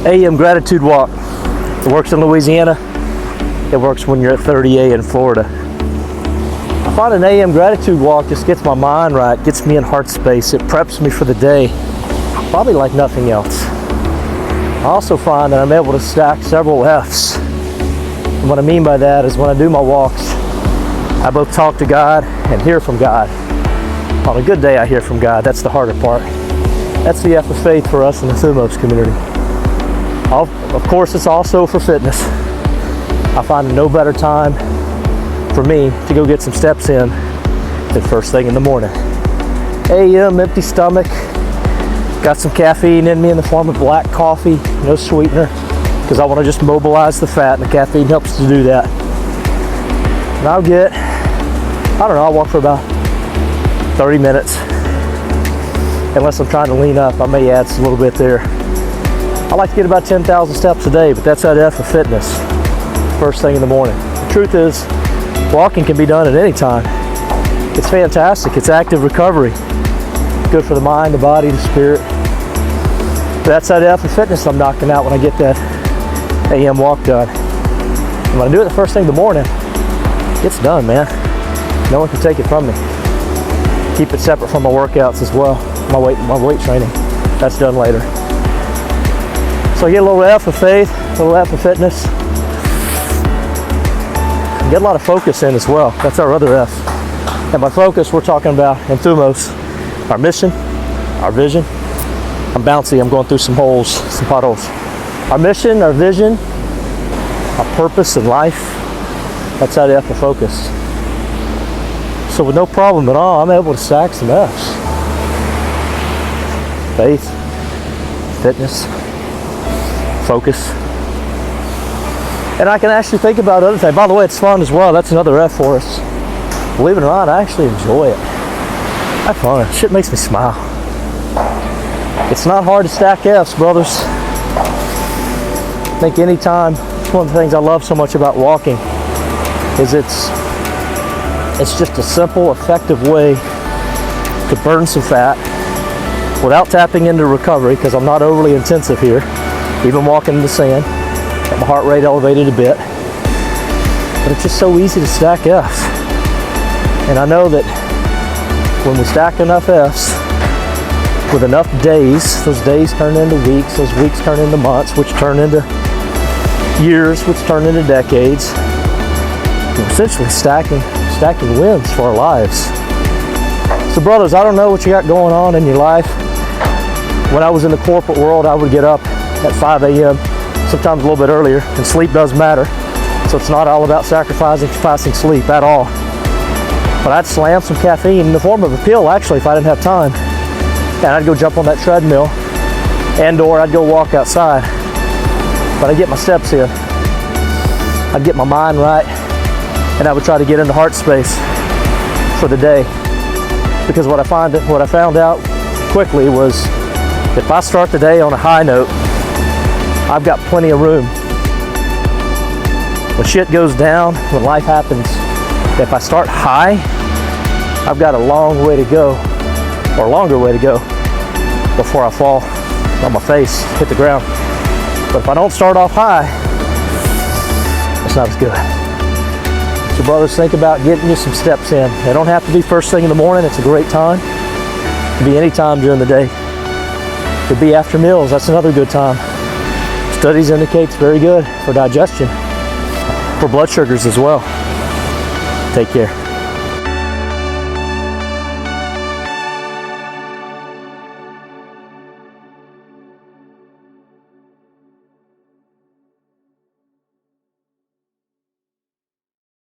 AM Gratitude Walk. It works in Louisiana. It works when you're at 30A in Florida. I find an AM Gratitude Walk just gets my mind right, gets me in heart space. It preps me for the day, probably like nothing else. I also find that I'm able to stack several F's. And what I mean by that is when I do my walks, I both talk to God and hear from God. On a good day, I hear from God. That's the harder part. That's the F of faith for us in the Thumos community. Of course, it's also for fitness. I find no better time for me to go get some steps in than first thing in the morning. AM, empty stomach, got some caffeine in me in the form of black coffee, no sweetener, because I want to just mobilize the fat, and the caffeine helps to do that. And I'll get, I don't know, I'll walk for about 30 minutes. Unless I'm trying to lean up, I may add a little bit there. I like to get about 10,000 steps a day, but that's that F of fitness, first thing in the morning. The truth is, walking can be done at any time. It's fantastic. It's active recovery. Good for the mind, the body, the spirit. But that's that F of fitness I'm knocking out when I get that AM walk done. And when I do it the first thing in the morning, it's done, man. No one can take it from me. Keep it separate from my workouts as well. My weight training. That's done later. So I get a little F of faith, a little F of fitness. Get a lot of focus in as well. That's our other F. And by focus, we're talking about in Thumos, our mission, our vision. I'm bouncy, I'm going through some holes, some potholes. Our mission, our vision, our purpose in life, that's that F of focus. So with no problem at all, I'm able to stack some F's. Faith, fitness, focus. And I can actually think about other things. By the way, it's fun as well. That's another F for us. Believe it or not, I actually enjoy it. I have fun. Shit makes me smile. It's not hard to stack F's, brothers. I think anytime, it's one of the things I love so much about walking is it's just a simple, effective way to burn some fat without tapping into recovery, because I'm not overly intensive here. Even walking in the sand, got my heart rate elevated a bit. But it's just so easy to stack F's. And I know that when we stack enough F's, with enough days, those days turn into weeks, those weeks turn into months, which turn into years, which turn into decades. We're essentially stacking wins for our lives. So brothers, I don't know what you got going on in your life. When I was in the corporate world, I would get up at 5 a.m., sometimes a little bit earlier, and sleep does matter. So it's not all about sacrificing sleep at all. But I'd slam some caffeine in the form of a pill, actually, if I didn't have time. And I'd go jump on that treadmill, and/or I'd go walk outside. But I'd get my steps in. I'd get my mind right, and I would try to get into heart space for the day. Because what I found out quickly was, if I start the day on a high note, I've got plenty of room. When shit goes down, when life happens, if I start high, I've got a long way to go, or a longer way to go, before I fall on my face, hit the ground. But if I don't start off high, it's not as good. So brothers, think about getting you some steps in. They don't have to be first thing in the morning. It's a great time. It can be any time during the day. It could be after meals. That's another good time. Studies indicate it's very good for digestion, for blood sugars as well. Take care.